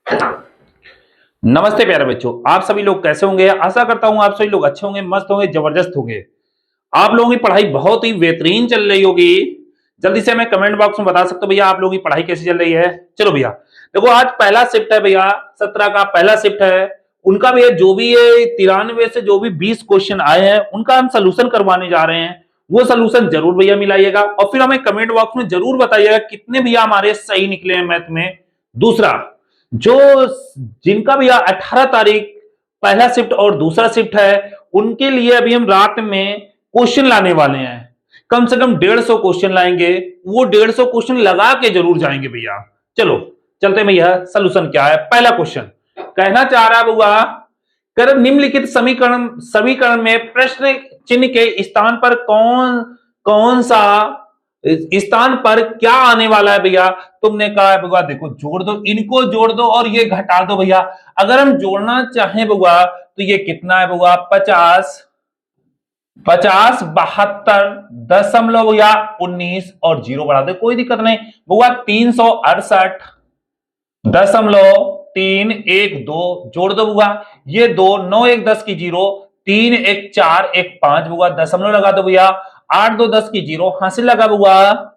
नमस्ते प्यारे बच्चों, आप सभी लोग कैसे होंगे। आशा करता हूं आप सभी लोग अच्छे होंगे, मस्त होंगे, जबरदस्त होंगे। आप लोगों की पढ़ाई बहुत ही बेहतरीन चल रही होगी। जल्दी से हमें कमेंट बॉक्स में बता सकते हो भैया आप लोगों की पढ़ाई कैसी चल रही है। चलो भैया, देखो आज पहला शिफ्ट है भैया, 17 का पहला शिफ्ट है। उनका भी जो भी ये 93 से जो भी 20 क्वेश्चन आए हैं उनका हम सोल्यूशन करवाने जा रहे हैं। वो सोल्यूशन जरूर भैया मिलाइएगा और फिर हमें कमेंट बॉक्स में जरूर बताइएगा कितने भैया हमारे सही निकले हैं मैथ में। दूसरा, जो जिनका भी 18 तारीख पहला शिफ्ट और दूसरा शिफ्ट है उनके लिए अभी हम रात में क्वेश्चन लाने वाले हैं। कम से कम 150 क्वेश्चन लाएंगे। वो 150 क्वेश्चन लगा के जरूर जाएंगे भैया। चलो चलते हैं भैया, सोल्यूशन क्या है। पहला क्वेश्चन कहना चाह रहा है बुआ, कर निम्नलिखित समीकरण समीकरण में प्रश्न चिन्ह के स्थान पर कौन कौन सा स्थान पर क्या आने वाला है भैया। तुमने कहा है भैया देखो जोड़ दो, इनको जोड़ दो और ये घटा दो भैया। अगर हम जोड़ना चाहें भैया तो ये कितना है भैया, 50 50 72.19 और जीरो बढ़ा दे, कोई दिक्कत नहीं भैया। 368.312 जोड़ दो भैया। ये 2 9 1 10 की जीरो, 3 1 4 1 5 भैया, दशमलव लगा दो भैया। 8 2 10 की जीरो, हासिल लगा भैया,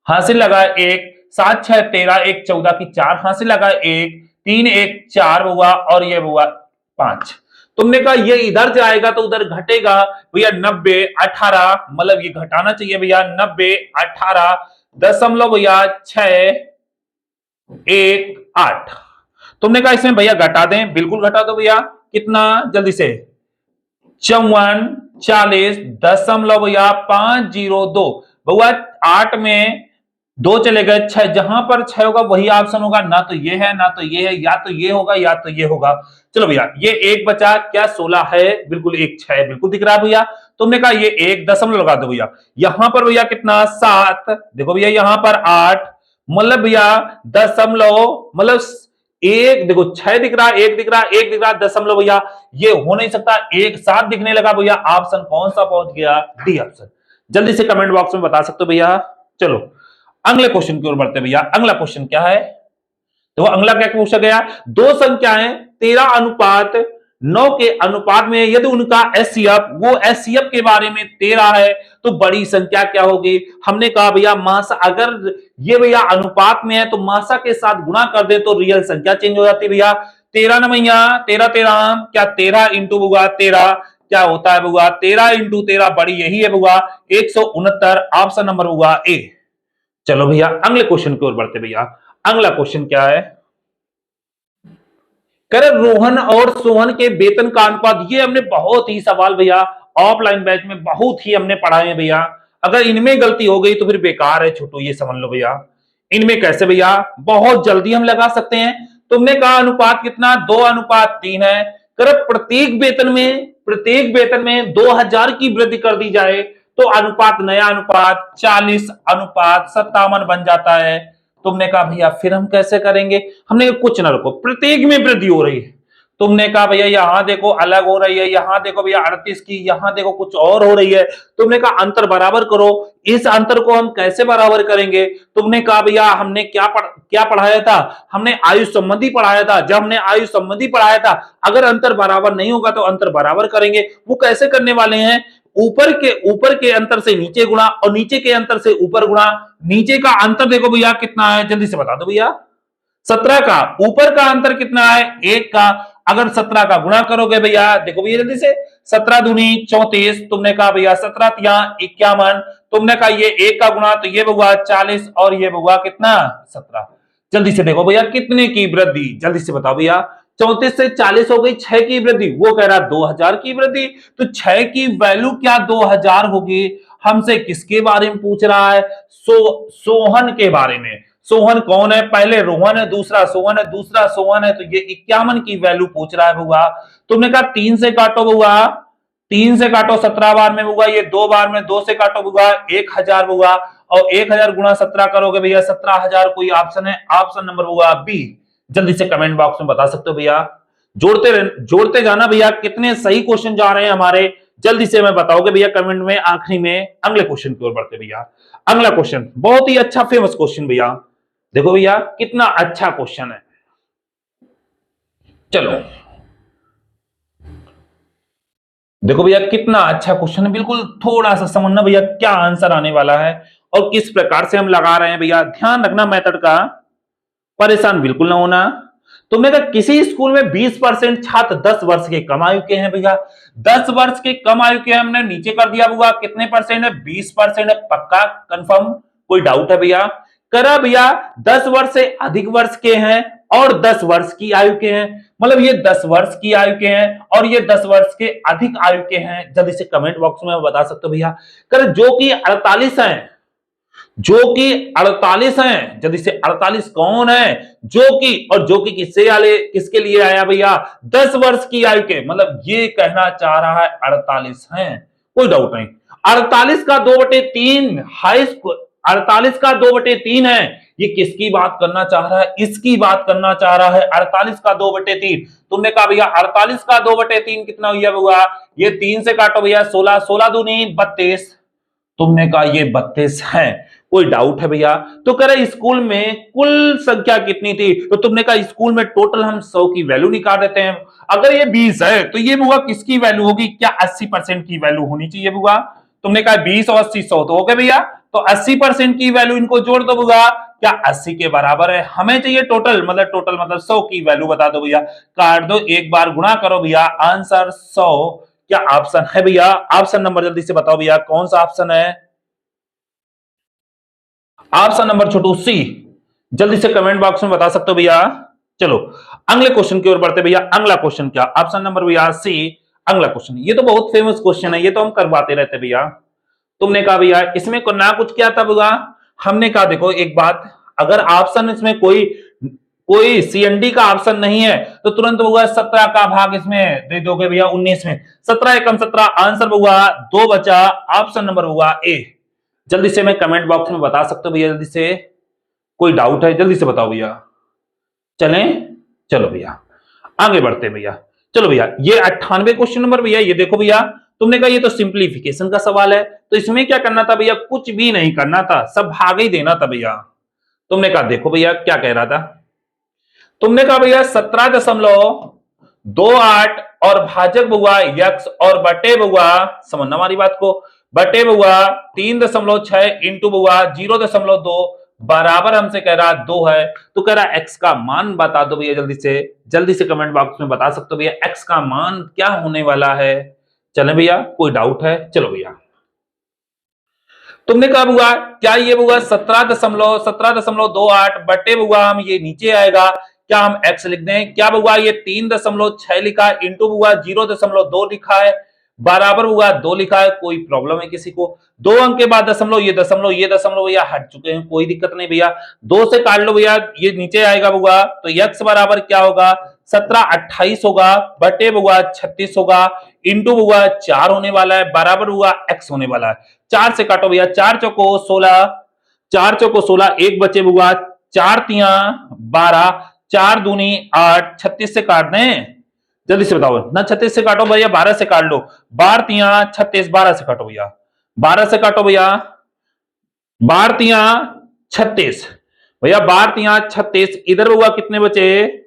हासिल लगा 1, 7 6 13 1 14 की 4, हासिल लगा 1, 3 1 4 भैया और ये भैया 5। तुमने कहा ये इधर जाएगा तो उधर घटेगा भैया। 90 18 मतलब ये घटाना चाहिए भैया। 90 18 दशमलव भैया 6 1 8। तुमने कहा इसमें भैया घटा दें, बिल्कुल घटा दो भैया। कितना जल्दी से, 54 40.502 भैया। 8 में 2 चले गए, 6 जहां पर 6 होगा वही ऑप्शन होगा। ना तो ये है ना तो ये है, या तो ये होगा या तो ये होगा। चलो भैया, ये एक बचा क्या, 16 है, बिल्कुल एक 6 बिल्कुल दिख रहा है भैया। तुमने कहा ये एक दशमलव लगा दो भैया। यहां पर भैया कितना, 7, देखो भैया यहां पर 8, मतलब भैया दशमलव, मतलब एक देखो 6 दिख रहा, एक दिख रहा, एक दिख रहा, दशमलव भैया ये हो नहीं सकता। एक साथ दिखने लगा भैया। ऑप्शन कौन सा पहुंच गया, डी ऑप्शन। जल्दी से कमेंट बॉक्स में बता सकते हो भैया। चलो अगले क्वेश्चन की ओर बढ़ते भैया। अगला क्वेश्चन क्या है, तो अगला क्या पूछा गया, दो संख्याएं 13:9 के अनुपात में यदि उनका एचसीएफ, वो एचसीएफ के बारे में 13 है तो बड़ी संख्या क्या होगी। हमने कहा भैया मासा, अगर ये भैया अनुपात में है तो मासा के साथ गुणा कर दे तो रियल संख्या चेंज हो जाती है भैया। 13 न भैया, 13 13 क्या, 13 इंटू बुआ 13 क्या होता है बुआ, 13 इंटू 13 बड़ी यही है बुआ 169। ऑप्शन नंबर बुआ ए। चलो भैया अगले क्वेश्चन की ओर बढ़ते भैया। अगला क्वेश्चन क्या है, कर रोहन और सोहन के वेतन का अनुपात। ये हमने बहुत ही सवाल भैया ऑफलाइन बैच में बहुत ही हमने पढ़ाए हैं भैया। अगर इनमें गलती हो गई तो फिर बेकार है छोटू, ये समझ लो भैया। इनमें कैसे भैया, बहुत जल्दी हम लगा सकते हैं। तुमने कहा अनुपात कितना, 2:3 है। कर प्रत्येक वेतन में 2000 की वृद्धि कर दी जाए तो अनुपात, नया अनुपात 40:57 बन जाता है। तुमने कहा भैया फिर हम कैसे करेंगे। हमने कुछ ना रखो, प्रत्येक में वृद्धि हो रही है। तुमने कहा भैया यहां देखो अलग हो रही है, यहां देखो भैया 38 की, यहां देखो कुछ और हो रही है। तुमने कहा अंतर बराबर करो। इस अंतर को हम कैसे बराबर करेंगे। तुमने कहा भैया हमने क्या पढ़ाया था, हमने आयु संबंधी पढ़ाया था। जब हमने आयु संबंधी पढ़ाया था, अगर अंतर बराबर नहीं होगा तो अंतर बराबर करेंगे। वो कैसे करने वाले हैं, ऊपर के अंतर से नीचे गुणा और नीचे के अंतर से ऊपर गुणा। नीचे का अंतर देखो भैया कितना है, जल्दी से बता दो भैया। 17 का, ऊपर का अंतर कितना है, 1 का। अगर 17 का गुणा करोगे भैया, देखो भैया जल्दी से, 17 दूनी 34। तुमने कहा भैया 17 तिया 51। तुमने कहा ये 1 का गुणा तो ये हुआ 40 और ये हुआ कितना, 17। जल्दी से देखो भैया कितने की वृद्धि, जल्दी से बताओ भैया। 34 से 40 हो गई, 6 की वृद्धि। वो कह रहा 2000 की वृद्धि, तो 6 की वैल्यू क्या 2000 होगी। हमसे किसके बारे में पूछ रहा है, सोहन के बारे में। सोहन कौन है, पहले रोहन है, दूसरा सोहन है, दूसरा सोहन है, तो ये 51 की वैल्यू पूछ रहा है बुआ। तुमने कहा 3 से काटो बुआ, 3 से काटो 17 बार में बुआ, ये 2 बार में 2 से काटो बुआ 1000 बुआ, और 1000 गुणा 17 करोगे भैया 17000। कोई ऑप्शन है, ऑप्शन नंबर बुआ बी। जल्दी से कमेंट बॉक्स में बता सकते हो भैया। जोड़ते जाना भैया, कितने सही क्वेश्चन जा रहे हैं हमारे, जल्दी से मैं बताओगे भैया कमेंट में। आखिरी में अगले क्वेश्चन की ओर बढ़ते भैया। अगला क्वेश्चन बहुत ही अच्छा फेमस क्वेश्चन भैया, देखो भैया कितना अच्छा क्वेश्चन है। चलो देखो भैया कितना अच्छा क्वेश्चन है, बिल्कुल थोड़ा सा समझना भैया क्या आंसर आने वाला है और किस प्रकार से हम लगा रहे हैं। भैया ध्यान रखना मेथड का, परेशान बिल्कुल ना होना। तुमने कहा किसी स्कूल में 20% छात्र 10 वर्ष के कम आयु के हैं। भैया 10 वर्ष के कम आयु के हमने नीचे कर दिया हुआ, कितने परसेंट है? 20% है। पक्का कंफर्म, कोई डाउट है भैया? करा भैया 10 वर्ष से अधिक वर्ष के हैं और 10 वर्ष की आयु के हैं, मतलब ये 10 वर्ष की आयु के हैं और ये 10 वर्ष के अधिक आयु के हैं। जल्दी से कमेंट बॉक्स में बता सकते हो भैया। कर जो कि 48 हैं, जो कि 48 हैं, जल्दी से 48 कौन है? जो कि, और जो कि किससे आले, किसके लिए आया भैया? 10 वर्ष की आयु के, मतलब ये कहना चाह रहा है 48 हैं, कोई डाउट नहीं। 48 का 2/3 हाई स्कूल, 48 का 2/3 है। ये किसकी बात करना चाह रहा है? इसकी बात करना चाह रहा है। 48 का 2/3, तुमने कहा भैया 48 का 2/3 कितना हुआ? ये 3 से काटो भैया, 16, 16 दूनी 32, तुमने कहा ये 32 है, कोई डाउट है भैया? तो कह रहे स्कूल में कुल संख्या कितनी थी? तो तुमने कहा स्कूल में टोटल हम 100 की वैल्यू निकाल देते हैं। अगर ये 20 है तो ये बुआ किसकी वैल्यू होगी? क्या 80% की वैल्यू होनी चाहिए बुआ? तुमने कहा 20 और 80 100 तो हो गए भैया, तो 80% की वैल्यू इनको जोड़ दो बुआ, क्या 80 के बराबर है? हमें चाहिए टोटल मतलब 100 की वैल्यू बता दो भैया, काट दो, एक बार गुणा करो भैया, आंसर 100। क्या ऑप्शन है भैया? ऑप्शन नंबर जल्दी से बताओ भैया, कौन सा ऑप्शन है? ऑप्शन नंबर छोटू सी, जल्दी से कमेंट बॉक्स में बता सकते हो भैया। चलो अगले क्वेश्चन की ओर बढ़ते भैया। अगला क्वेश्चन क्या? ऑप्शन नंबर भैया सी, अगला क्वेश्चन। ये तो बहुत फेमस क्वेश्चन है, ये तो हम करवाते रहते भैया। तुमने कहा भैया इसमें को ना कुछ क्या था भैया? हमने कहा देखो एक बात, अगर ऑप्शन इसमें कोई कोई सीएनडी का ऑप्शन नहीं है तो तुरंत हुआ 17 का भाग इसमें दे दोगे भैया 19 में, 17 एकम 17, आंसर हुआ 2 बचा, ऑप्शन नंबर हुआ ए। जल्दी से मैं कमेंट बॉक्स में बता सकते हो भैया, जल्दी से, कोई डाउट है जल्दी से बताओ भैया। चलें, चलो भैया आगे बढ़ते हैं भैया। चलो भैया ये 98 क्वेश्चन नंबर भैया, ये देखो भैया, तुमने कहा ये तो सिंप्लीफिकेशन का सवाल है, तो इसमें क्या करना था भैया? कुछ भी नहीं करना था, सब भाग ही देना था भैया। तुमने कहा देखो भैया क्या कह रहा था, तुमने कहा भैया 17.28 और भाजक बुआ यक्स और बटे बुआ, समझना हमारी बात को, बटे बुआ 3.6 इंटू बुआ 0.2 बराबर हमसे कह रहा 2 है। तो कह रहा एक्स का मान बता दो भैया, जल्दी से कमेंट बॉक्स में बता सकते हो भैया एक्स का मान क्या होने वाला है। चले भैया, कोई डाउट है? चलो भैया, तुमने कहा बुआ क्या ये बुआ 17.28 बटे बुआ हम ये नीचे आएगा, क्या हम x लिख दें? क्या बुआ ये 3.6 लिखा है इंटू बुआ 0.2 लिखा है बराबर बुआ 2 लिखा है, कोई प्रॉब्लम है किसी को? 2 अंक के बाद दशमलव, ये दशमलव भैया हट चुके हैं, कोई दिक्कत नहीं भैया, 2 से काट लो भैया, ये नीचे आएगा बुआ, तो x बराबर क्या होगा? 17 28 होगा बटे बुआ 36 होगा इंटू बुआ 4 होने वाला है बराबर बुआ x होने वाला है। 4 से काटो भैया, 4 चौको 16, 4 चौको 16, एक बचे बुआ, 4 तिया 12, 4 दूनी 8, 36 से काट दें, जल्दी से बताओ ना, 36 से काटो भैया, 12 से काट लो, 12 तिया 36, 12 से काटो भैया, 12 से काटो भैया, 12 तिया 36 भैया, 12 तिया 36, इधर हुआ कितने बचे?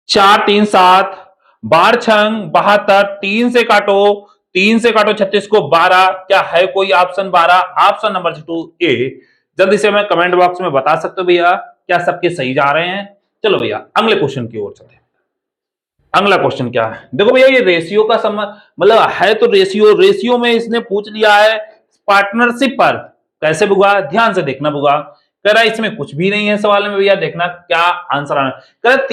4 3 7, 12 छंग 72, 3 से काटो, 3 से काटो 36 को 12, क्या है कोई ऑप्शन 12? ऑप्शन नंबर 2 ए। जल्दी से मैं कमेंट बॉक्स में बता सकते हो भैया, क्या सबके सही जा रहे हैं? चलो भैया अगले क्वेश्चन की ओर चलते हैं। अगला क्वेश्चन क्या है? देखो भैया ये रेशियो का मतलब है, तो रेशियो में इसने पूछ लिया है पार्टनरशिप पर, कैसे बुआ? ध्यान से देखना बुआ, कह रहा है इसमें कुछ भी नहीं है सवाल में भैया, देखना क्या आंसर आना। कह रहा है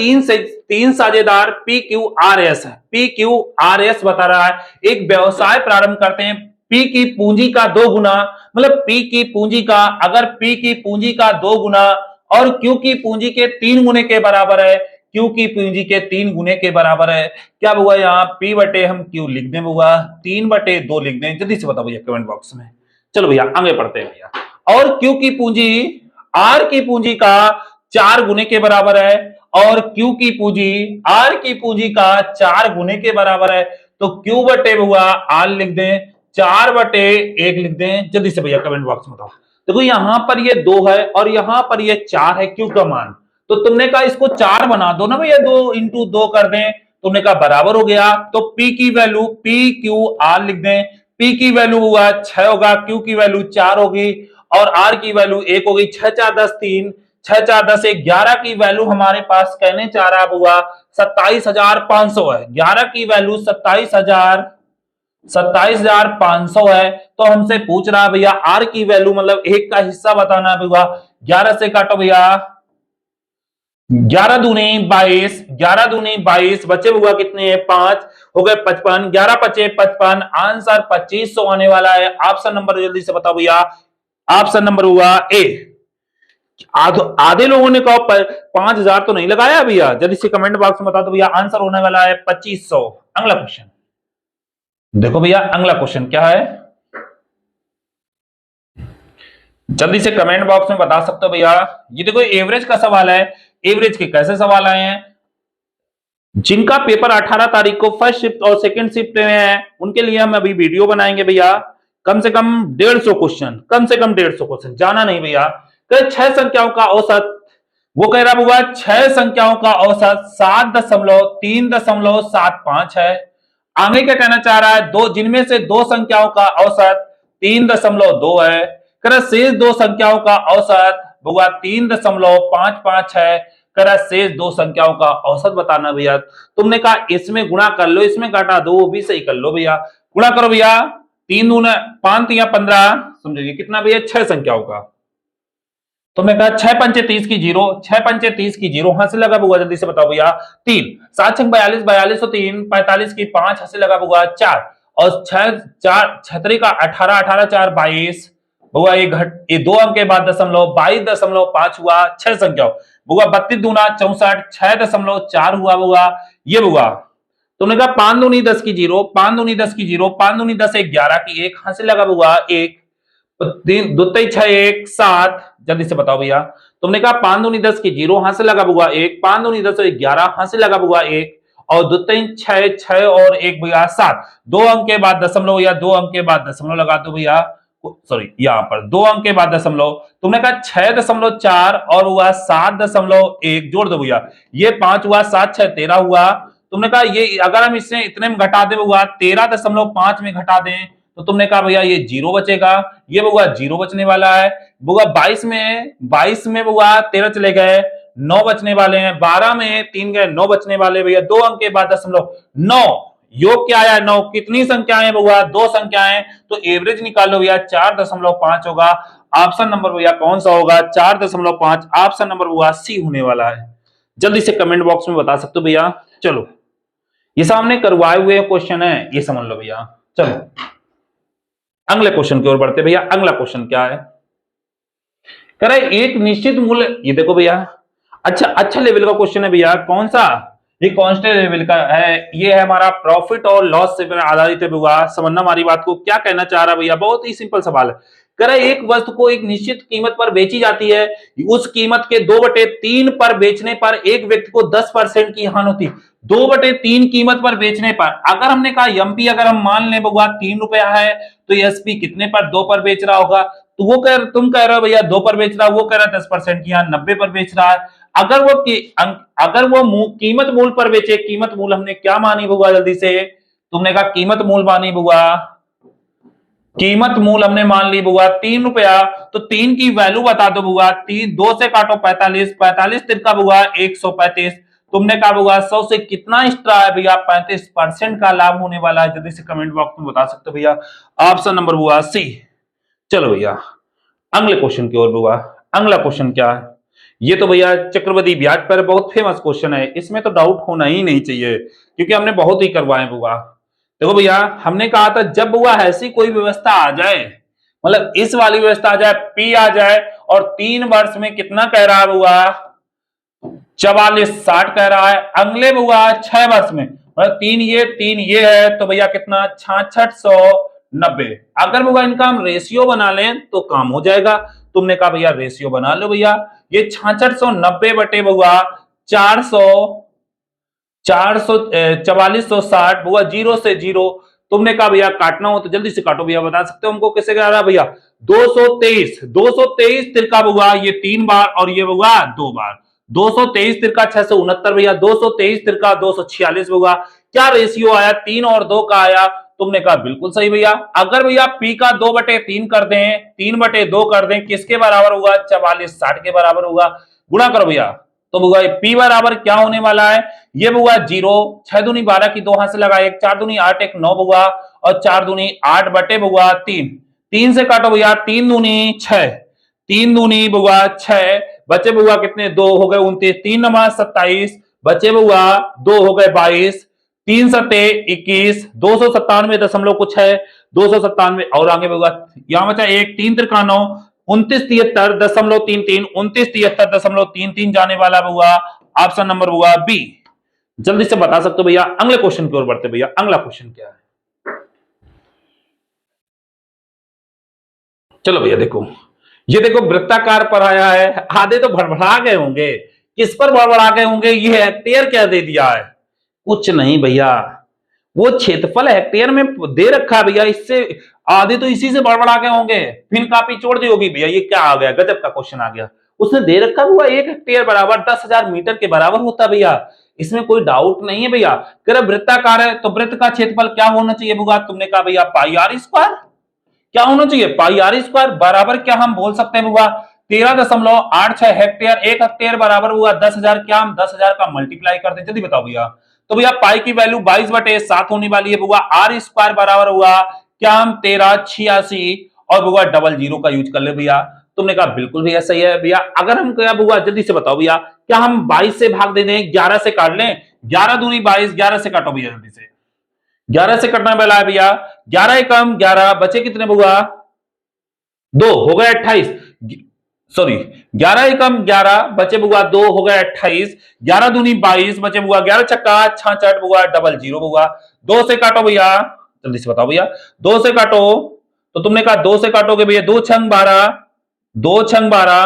तीन साझेदार PQRS है, PQRS बता रहा है एक व्यवसाय प्रारंभ करते हैं, P की पूंजी का 2 गुना, मतलब P की पूंजी का, अगर P की पूंजी का 2 गुना और Q की पूंजी के 3 गुने के बराबर है, Q की पूंजी के 3 गुने के बराबर है, क्या हुआ यहाँ P बटे हम Q लिख दें होगा, 3/2 लिख दें, जल्दी से बताओ भैया कमेंट बॉक्स में। चलो भैया आगे पढ़ते हैं भैया। और Q की पूंजी R की पूंजी का 4 गुने के बराबर है, और Q की पूंजी R की पूंजी का 4 गुने के बराबर है, तो Q बटे हुआ R लिख दें, 4/1 लिख दें, जल्दी से भैया कमेंट बॉक्स में बताओ। देखो यहां पर ये 2 है और यहां पर ये 4 है Q का मान, तो तुमने कहा इसको 4 बना दो ना भैया, 2 इंटू 2 कर दें, तुमने कहा बराबर हो गया। तो P की वैल्यू PQR लिख दें। P की वैल्यू हुआ 6 होगा, Q की वैल्यू 4 होगी और R की वैल्यू 1 होगी। 6 4 10 3, 6 4 10 1, 11 की वैल्यू हमारे पास कहने चाह रहा हुआ 27,500 है। 11 की वैल्यू 27,500 है। तो हमसे पूछ रहा भैया आर की वैल्यू, मतलब 1 का हिस्सा बताना है भैया। 11 से काटो भैया, 11 दूनी 22, 11 दूनी 22, बचे हुआ कितने हैं 5, हो गए 55, 11 बचे 55, आंसर 2500 आने वाला है। ऑप्शन नंबर जल्दी से बताओ भैया, ऑप्शन नंबर हुआ ए। आधे लोगों ने कहा 5000 तो नहीं लगाया भैया, जल्दी से कमेंट बॉक्स में बता दो भैया, आंसर होने वाला है 2500। अगला क्वेश्चन देखो भैया, अगला क्वेश्चन क्या है, जल्दी से कमेंट बॉक्स में बता सकते हो भैया। ये देखो एवरेज का सवाल है। एवरेज के कैसे सवाल आए हैं, जिनका पेपर 18 तारीख को फर्स्ट शिफ्ट और सेकंड शिफ्ट में है उनके लिए हम अभी वीडियो बनाएंगे भैया। कम से कम 150 क्वेश्चन, कम से कम 150 क्वेश्चन, जाना नहीं भैया। 6 संख्याओं का औसत, वो कह रहा हुआ 6 संख्याओं का औसत 7.375 है। आगे क्या कहना चाह रहा है, दो जिनमें से 2 संख्याओं का औसत 3.2 है। कह शेष 2 संख्याओं का औसत होगा 3.55 है। कह शेष 2 संख्याओं का औसत बताना भैया। तुमने कहा इसमें गुणा कर लो, इसमें घटा दो, वो भी सही कर लो भैया। गुणा करो भैया, 3 दूना 5 या 15, समझिए कितना भैया 6 संख्याओं का। तुमने कहा 6 पंचे 30 की 0, 6 पंचे 30 की 0, हाथ से लगा हुआ, जल्दी से बताओ भैया। 3 7 6 42, 42 तो 3, 45 की 5, हाथ से लगा हुआ 4 और 6 4 छतरी का 18, 18 4 22 हुआ। ये 2 अंक के बाद दशमलव 22.5 हुआ। 6 संख्या हुआ 32 दूना 64, 6.4 हुआ। ये हुआ। तुमने कहा 5 दूनी 10 की 0, 5 दूनी 10 की 0, 5 दूनी 10 1, 11 की 1, हाथ से लगा हुआ 1, 2 6 1 7, जल्दी से बताओ भैया। तुमने कहा 5 दूनी 10 की 0, हाथ से लगा हुआ 1, 5 दूनी 10 11, हाथ से लगा हुआ 1 और 2 3 6 6 और 1 भैया 7। 2 अंक के बाद दशमलव या 2 अंक के बाद दशमलव लगा दो भैया, सॉरी यहां पर 2 अंक के बाद दशमलव। तुमने कहा 6.4 और हुआ 7.1, जोड़ दो भैया, ये 5 हुआ, 7 6 13 हुआ। तुमने कहा ये अगर हम इससे इतने में घटा दे हुआ 13.5 में घटा दें तो तुमने कहा भैया ये 0 बचेगा, ये बुआ 0 बचने वाला है। बुआ 22 में बुआ 13 चले गए, 9 बचने वाले हैं। 12 में 3 गए, 9 बचने वाले भैया। 2 अंक के बाद दशमलव 9, योग क्या आया 9, कितनी संख्याएं बुआ 2 संख्याएं, तो एवरेज निकालो भैया 4.5 होगा। ऑप्शन नंबर भैया कौन सा होगा, 4.5। ऑप्शन नंबर बुआ सी होने वाला है। जल्दी से कमेंट बॉक्स में बता सकते हो भैया। चलो ये सामने करवाए हुए क्वेश्चन है, ये समझ लो भैया। चलो अगले क्वेश्चन की ओर बढ़ते भैया। अगला क्वेश्चन क्या है, कह रहे एक निश्चित मूल्य, ये देखो भैया अच्छा लेवल का क्वेश्चन है भैया। कौन सा, ये कांस्टेंट लेवल का है। ये है हमारा प्रॉफिट और लॉस से आधारित है भैया। समझना हमारी बात को, क्या कहना चाह रहा भैया, बहुत ही सिंपल सवाल है। कह रहे एक वस्तु को एक निश्चित कीमत पर बेची जाती है, उस कीमत के 2/3 पर बेचने पर एक व्यक्ति को 10% की हानि होती है। 2/3 कीमत पर बेचने पर, अगर हमने कहा एमपी अगर हम मान लें भगवा 3 रुपया है तो एसपी कितने पर 2 पर बेच रहा होगा। तो वो तुम कह रहे हो भैया 2 पर बेच रहा है, वो कह रहा है 10% की, यहाँ 90 पर बेच रहा है। अगर वो कीमत मूल पर बेचे, कीमत मूल हमने क्या मानी भगवा, जल्दी से तुमने कहा कीमत मूल मानी भगवा, कीमत मूल हमने मान ली बुआ 3 रुपया, तो 3 की वैल्यू बता दो बुआ। 3 2 से काटो 45, 45 तिरका बुआ 135। तुमने कहा बुआ 100 से कितना एक्स्ट्रा है भैया, 35% का लाभ होने वाला है। जल्दी से कमेंट बॉक्स में बता सकते हो भैया। ऑप्शन नंबर बुआ सी। चलो भैया अगले क्वेश्चन की ओर बुआ। अगला क्वेश्चन क्या है, ये तो भैया चक्रवृद्धि ब्याज पर बहुत फेमस क्वेश्चन है, इसमें तो डाउट होना ही नहीं चाहिए क्योंकि हमने बहुत ही करवाए बुआ। देखो भैया हमने कहा था जब बुआ ऐसी कोई व्यवस्था आ जाए, मतलब इस वाली व्यवस्था आ जाए, पी आ जाए और 3 वर्ष में कितना कह रहा है बुआ 4460 कह रहा है, अगले बुआ 6 वर्ष में मतलब 3 ये है तो भैया कितना 6690। अगर बुआ इनका हम रेशियो बना लें तो काम हो जाएगा। तुमने कहा भैया रेशियो बना लो भैया, ये 6690 बटे बुआ 4460 बुआ 0 से 0। तुमने कहा भैया काटना हो तो जल्दी से काटो भैया, बता सकते हो हमको कैसे कह रहा है भैया। 223 तिरका बुआ ये 3 बार और ये बुआ 2 बार, 223 तिरका 669 भैया, 223 तिरका 246 होगा। क्या रेशियो आया? 3 और 2 का आया। तुमने कहा बिल्कुल सही भैया। अगर भैया पी का 2/3 कर दें, 3/2 कर दें, किसके बराबर होगा? 44 60 के बराबर होगा। गुणा करो भैया, तो होगा पी बराबर क्या होने वाला है? ये होगा 0, 6 दूनी 12 की 2 हाथ से लगा, 1 4 दूनी 8 1 9 होगा, और 4 दूनी 8 बटे होगा 3। 3 से काटो भैया, 3 दूनी 6, 3 दूनी होगा 6, बचे होगा कितने? 2 हो गए 29, 3 नमा 27, बचे होगा 2 हो गए 22, 3 सत्ते 21, 297 कुछ है, 297 और आगे होगा, यहां बचा 1, 3 तिरका 9, 2973.33, 2973.33 जाने वाला होगा ऑप्शन नंबर होगा बी। जल्दी से बता सकते हो भैया। अगले क्वेश्चन की ओर बढ़ते भैया। अगला क्वेश्चन क्या है? चलो भैया देखो, ये देखो वृत्ताकार पर आया है। आधे तो भड़बड़ा गए होंगे, किस पर भड़बड़ा गए होंगे? ये हेक्टेयर क्या दे दिया है? कुछ नहीं भैया, वो क्षेत्रफल हेक्टेयर में दे रखा है भैया। इससे आधे तो इसी से बड़बड़ा के होंगे, फिर कापी छोड़ दी होगी भैया। ये क्या आ गया? गजब का क्वेश्चन आ गया। उसने दे रखा हुआ 1 हेक्टेयर बराबर 10,000 मीटर के बराबर होता भैया, इसमें कोई डाउट नहीं है भैया। कह रहे वृत्ताकार है तो वृत्त का क्षेत्रफल क्या होना चाहिए होगा? तुमने कहा भैया पाई आर स्क्वायर। क्या होना चाहिए? पाई आर स्क्वायर बराबर क्या हम बोल सकते हैं होगा? 13.86 हेक्टेयर। 1 हेक्टेयर बराबर हुआ 10,000। क्या हम 10,000 का मल्टीप्लाई कर दें? जल्दी बताओ भैया। तो भैया पाई की वैल्यू 22/7 होने वाली है होगा। आर स्क्वायर बराबर हुआ क्या हम 1386 और होगा 00 का यूज कर ले भैया। तुमने कहा बिल्कुल भैया सही है भैया। अगर हम क्या होगा, जल्दी से बताओ भैया, क्या हम 22 से भाग दे दें, 11 से काट लें? 11 दूनी 22, 11 से काटो भैया जल्दी से। 11 से कटना वाला है भैया। 11 एकम 11, बचे कितने होगा? 2 हो गए 28, सॉरी 11 एकम 11, बचे बुआ 2 हो गए 28, 11 दूनी 22, बचे बुआ 11 छक्का 66 बुआ 00 बुआ। 2 से काटो भैया, जल्दी से बताओ भैया। 2 से काटो, तो तुमने कहा 2 से काटोगे भैया, 2 छंग 12, 2 छंग 12,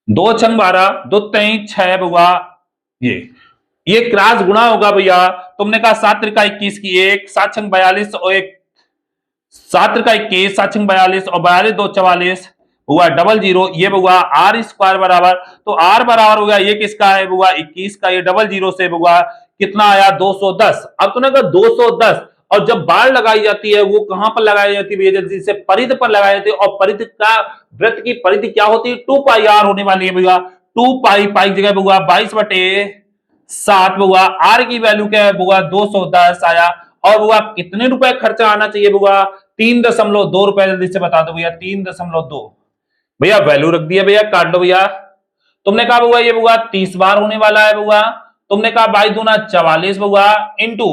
2 छंग 12, 2 3 6 बुआ। ये क्रॉस गुणा होगा भैया। तुमने कहा 7 त्रिका 21 की 1, 7 छंग 42 और 1, 7 त्रिका 21, 7 छंग 42 और 42 2 44 हुआ 00। ये हुआ आर स्क्वायर बराबर, तो आर बराबर होगा ये किसका है हुआ? 21 का। ये 00 से हुआ कितना आया? 210। अब तुमने कहा 210, और जब बाढ़ लगाई जाती है वो कहां पर लगाई जाती है भैया? जल्दी से परिध पर लगाई जाती है। और परिध का, वृत्त की परिधि क्या होती है? 2 पाई आर होने वाली है भैया। 2 पाई, पाई की जगह हुआ 22/7 हुआ। आर की वैल्यू क्या है हुआ? 210 आया। और हुआ कितने रुपए खर्चा आना चाहिए हुआ? 3.2 रुपए। जल्दी से बता दो भैया। 3.2 भैया वैल्यू रख दिया भैया, काट लो भैया। तुमने कहा हुआ ये हुआ 30 बार होने वाला है हुआ। तुमने कहा 22 दूना 44 हुआ इंटू,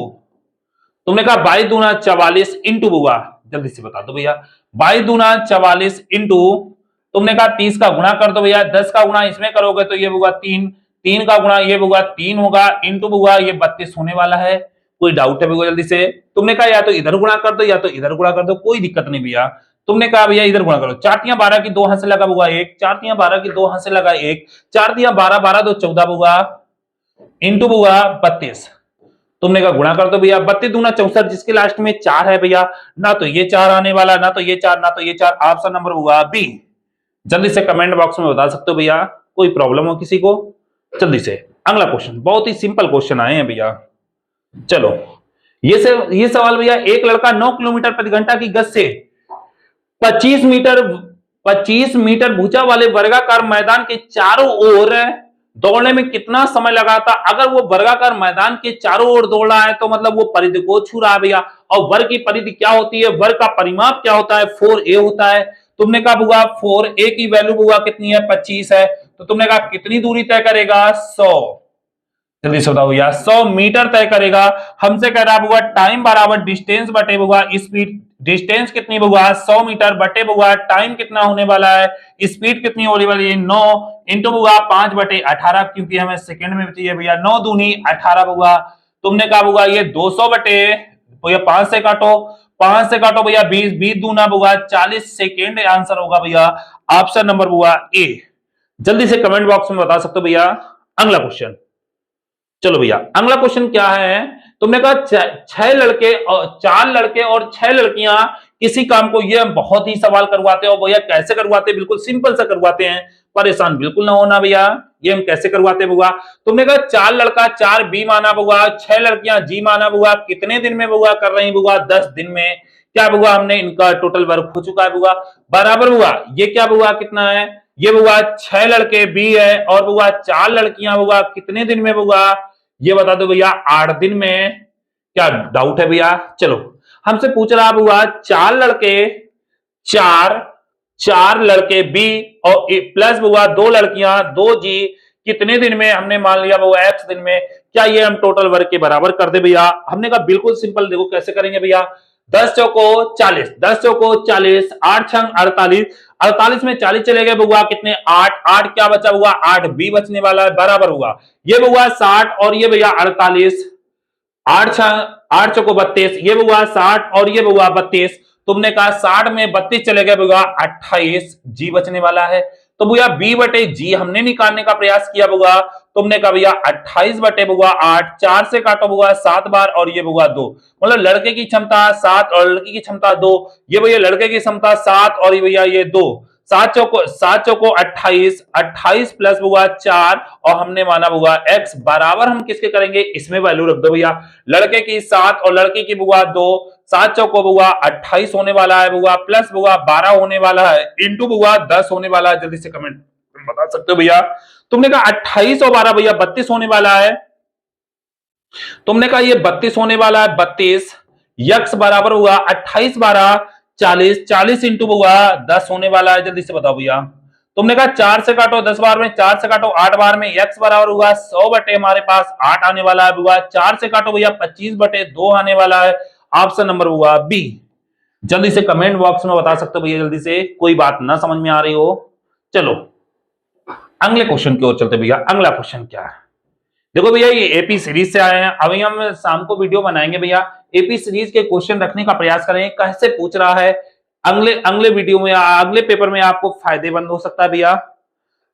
तुमने कहा 22 दूना 44 इंटू हुआ। जल्दी से बता दो भैया। 22 दूना 44 इंटू, तुमने कहा 30 का गुणा कर दो भैया। 10 का गुणा इसमें करोगे तो ये होगा 3, 3 का गुणा ये होगा 3 होगा, इंटू होगा ये 32 होने वाला है। कोई डाउट है भैया? जल्दी से। तुमने कहा या तो इधर गुणा कर दो या तो इधर गुणा कर दो, कोई दिक्कत नहीं भैया। तुमने कहा भैया इधर गुणा करो। 4 तियां 12 की 2 हाथ से लगा होगा 1, 4 तियां 12 की 2 हाथ से लगा 1, 4 तियां 12, 12 2 14 होगा, इंटू होगा 32। तुमने कहा गुणा कर दो भैया। 32 दूना 64, जिसके लास्ट में 4 है भैया। ना तो ये 4 आने वाला, ना तो ये 4, ना तो ये 4। ऑप्शन नंबर होगा बी। जल्दी से कमेंट बॉक्स में बता सकते हो भैया। कोई प्रॉब्लम हो किसी को? जल्दी से। अगला क्वेश्चन, बहुत ही सिंपल क्वेश्चन आए हैं भैया। चलो, ये सवाल भैया, एक लड़का 9 किलोमीटर प्रति घंटा की गति से 25 मीटर भुजा वाले वर्गाकार मैदान के चारों ओर दौड़ने में कितना समय लगा था? अगर वो वर्गाकार मैदान के चारों ओर दौड़ रहा है तो मतलब वो परिधि को छू रहा है भैया। और वर्ग की परिधि क्या होती है? वर्ग का परिमाप क्या होता है? 4a होता है। तुमने कहा हुआ 4a की वैल्यू हुआ कितनी है? 25 है। तो तुमने कहा कितनी दूरी तय करेगा? 100। जल्दी से बताओ भैया। 100 मीटर तय करेगा। हमसे कह रहा हुआ टाइम बराबर डिस्टेंस बटे हुआ स्पीड। डिस्टेंस कितनी होगा? 100 मीटर बटे हुआ टाइम कितना होने वाला है? स्पीड कितनी होने वाली है? 9 इंटू हुआ 5/18, क्योंकि हमें सेकंड में चाहिए भैया। 9 दूनी 18 होगा। तुमने कहा होगा ये 200 बटे भैया 5 से काटो, 5 से काटो भैया 20, 20 दूना होगा 40 सेकेंड। आंसर होगा भैया ऑप्शन नंबर हुआ ए। जल्दी से कमेंट बॉक्स में बता सकते हो भैया। अगला क्वेश्चन, चलो भैया अगला क्वेश्चन क्या है? तुमने कहा 6 लड़के और 4 लड़के और 6 लड़कियां किसी काम को, ये बहुत ही सवाल करवाते हो भैया। कैसे करवाते? बिल्कुल सिंपल सा करवाते हैं, परेशान बिल्कुल ना होना भैया। ये हम कैसे करवाते बुआ? तुमने कहा 4 लड़का 4 बी माना बुआ, 6 लड़कियां जी माना बुआ, कितने दिन में बुआ कर रही बुआ? 10 दिन में। क्या बुआ हमने इनका टोटल वर्क हो चुका है बुआ, बराबर बुआ ये क्या बुआ कितना है? ये बुआ 6 लड़के बी है और बुआ 4 लड़कियां बुआ कितने दिन में बुआ? ये बता दो भैया 8 दिन में। क्या डाउट है भैया? चलो हमसे पूछ रहा बुआ 4 लड़के 4 4 लड़के बी और प्लस बुआ 2 लड़कियां 2 जी कितने दिन में? हमने मान लिया बुआ एक्स दिन में। क्या ये हम टोटल वर्क के बराबर कर दे भैया? हमने कहा बिल्कुल सिंपल, देखो कैसे करेंगे भैया। 10 चौको 40, 10 चौको 40, 8 छंग 48, 48 में 40 चले गए बुआ कितने? 8, 8 क्या बचा हुआ? 8 बी बचने वाला है, बराबर हुआ ये बुआ 60 और ये भैया 48, 8 चौको 32, ये बुआ 60 और ये बुआ 32। तुमने कहा 60 में 32 चले गए बुआ 28 जी बचने वाला है। तो भैया बी बटे जी हमने निकालने का प्रयास किया बुआ। तुमने कहा भैया 28 बटे बुआ 8, 4 से काटो बुआ 7 बार और ये बुआ 2, मतलब लड़के की क्षमता 7 और लड़की की क्षमता 2। ये भैया लड़के की क्षमता 7 और ये भैया ये 2, 7 चौको 28, 28 प्लस बुआ 4 और हमने माना बुआ x बराबर हम किसके करेंगे? इसमें वैल्यू रख दो भैया, लड़के की 7 और लड़की की बुआ 2, 7 चौको बुआ 28 होने वाला है बुआ, प्लस बुआ 12 होने वाला है, इंटू बुआ 10 होने वाला है। जल्दी से कमेंट बता सकते हो भैया। तुमने कहा 28 और 12 भैया 32 होने वाला है। तुमने कहा ये 32 होने वाला है, 32 यक्स बराबर हुआ 28 12 40, 40 इंटू बुआ 10 होने वाला है। जल्दी से बताओ भैया। तुमने कहा 4 से काटो 10 बार में, 4 से काटो 8 बार में, यक्स बराबर हुआ 100 बटे हमारे पास 8 आने वाला है बुआ। 4 से काटो भैया 25 बटे 2 आने वाला है। ऑप्शन नंबर हुआ बी। जल्दी से कमेंट बॉक्स में बता सकते हो भैया, जल्दी से कोई बात ना समझ में आ रही हो। चलो अगले क्वेश्चन की ओर चलते भैया। अगला क्वेश्चन क्या है? देखो भैया ये एपी सीरीज से आए हैं, अभी हम शाम को वीडियो बनाएंगे भैया, एपी सीरीज के क्वेश्चन रखने का प्रयास करेंगे कैसे पूछ रहा है। अगले अगले वीडियो में अगले पेपर में आपको फायदेमंद हो सकता है भैया,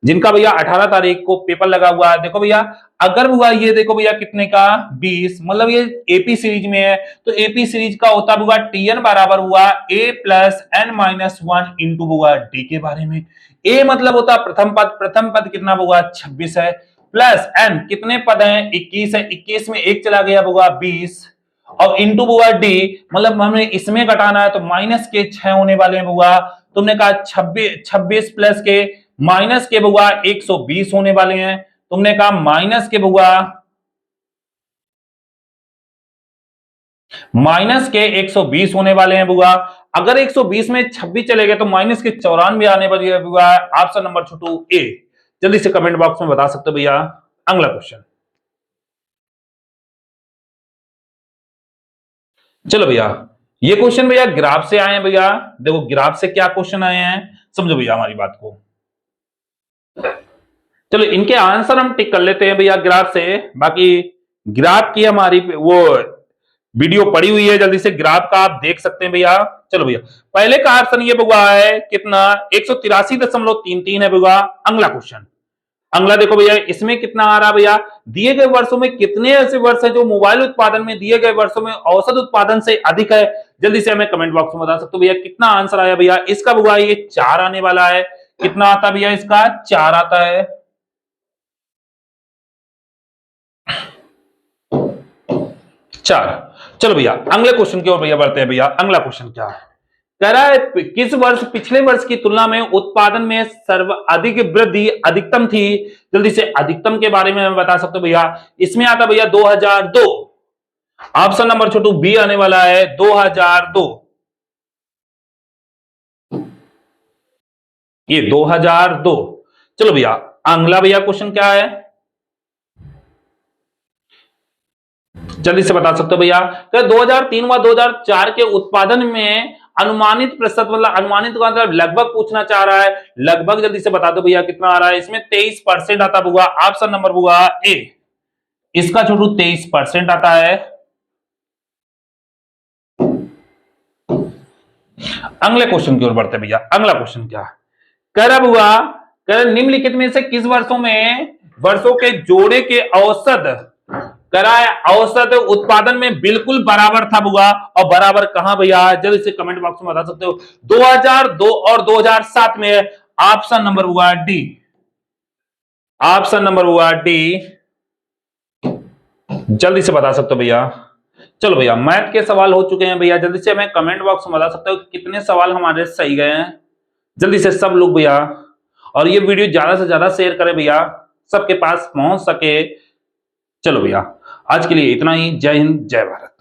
जिनका भैया 18 तारीख को पेपर लगा हुआ है। देखो भैया अगर हुआ ये देखो भैया कितने का 20, मतलब ये एपी सीरीज में है तो एपी सीरीज का होता हुआ टीएन बराबर हुआ ए प्लस एन माइनस 1 इंटू हुआ डी के बारे में। ए मतलब होता प्रथम पद, प्रथम पद कितना हुआ 26 है, प्लस एन कितने पद हैं 21 है, 21 में एक चला गया होगा 20 और इंटू बुआ डी मतलब हमें इसमें घटाना है तो माइनस के 6 होने वाले हैं बुआ। तुमने कहा 26 प्लस के माइनस के बुआ 120 होने वाले हैं। तुमने कहा माइनस के बुआ माइनस के 120 होने वाले हैं बुआ। अगर 120 में 26 चले गए तो माइनस के 94 आने वाली है बुआ। ऑप्शन नंबर छोटू ए। जल्दी से कमेंट बॉक्स में बता सकते हो भैया। अगला क्वेश्चन चलो भैया, ये क्वेश्चन भैया ग्राफ से आए हैं भैया। देखो ग्राफ से क्या क्वेश्चन आए हैं समझो भैया हमारी बात को। चलो इनके आंसर हम टिक कर लेते हैं भैया ग्राफ से, बाकी ग्राफ की हमारी वो वीडियो पड़ी हुई है, जल्दी से ग्राफ का आप देख सकते हैं भैया। चलो भैया पहले का ऑप्शन ये बुआ है कितना 183.33 है बुआ। अगला क्वेश्चन अगला देखो भैया इसमें कितना आ रहा भैया, दिए गए वर्षों में कितने ऐसे वर्ष है जो मोबाइल उत्पादन में दिए गए वर्षों में औसत उत्पादन से अधिक है। जल्दी से हमें कमेंट बॉक्स में बता सकते हो भैया कितना आंसर आया भैया इसका बुआ। ये 4 आने वाला है। कितना आता भैया इसका 4 आता है। चार। चलो भैया अगले क्वेश्चन की ओर भैया बढ़ते हैं भैया। अगला क्वेश्चन क्या है कह रहा है किस वर्ष पिछले वर्ष की तुलना में उत्पादन में सर्वाधिक वृद्धि अधिकतम थी। जल्दी से अधिकतम के बारे में बता सकते हो भैया। इसमें आता भैया 2002। ऑप्शन नंबर छोटू बी आने वाला है 2002। ये 2002। चलो भैया अगला भैया क्वेश्चन क्या है जल्दी से बता सकते हो भैया। 2003 व 2004 के उत्पादन में अनुमानित प्रतिशत मतलब अनुमानित का मतलब लगभग पूछना चाह रहा है। लगभग जल्दी से बता दो भैया कितना आ रहा है। इसमें 23% आता हुआ। ऑप्शन नंबर हुआ ए। इसका छोटू 23% आता है। अगले क्वेश्चन की ओर बढ़ते भैया। अगला क्वेश्चन क्या कह रहा हुआ कह रहा निम्नलिखित में से किस वर्षों के जोड़े के औसत कराए औसत उत्पादन में बिल्कुल बराबर था बुआ। और बराबर कहां भैया जल्दी से कमेंट बॉक्स में बता सकते हो। 2002 और 2007 में। ऑप्शन नंबर हुआ डी। ऑप्शन नंबर हुआ डी। जल्दी से बता सकते हो भैया। चलो भैया, मैथ के सवाल हो चुके हैं भैया। जल्दी से हमें कमेंट बॉक्स में बता सकते हो कितने सवाल हमारे सही गए हैं। जल्दी से सब लोग भैया, और ये वीडियो ज्यादा से ज्यादा शेयर करें भैया, सबके पास पहुंच सके। चलो भैया, आज के लिए इतना ही। जय हिंद, जय भारत।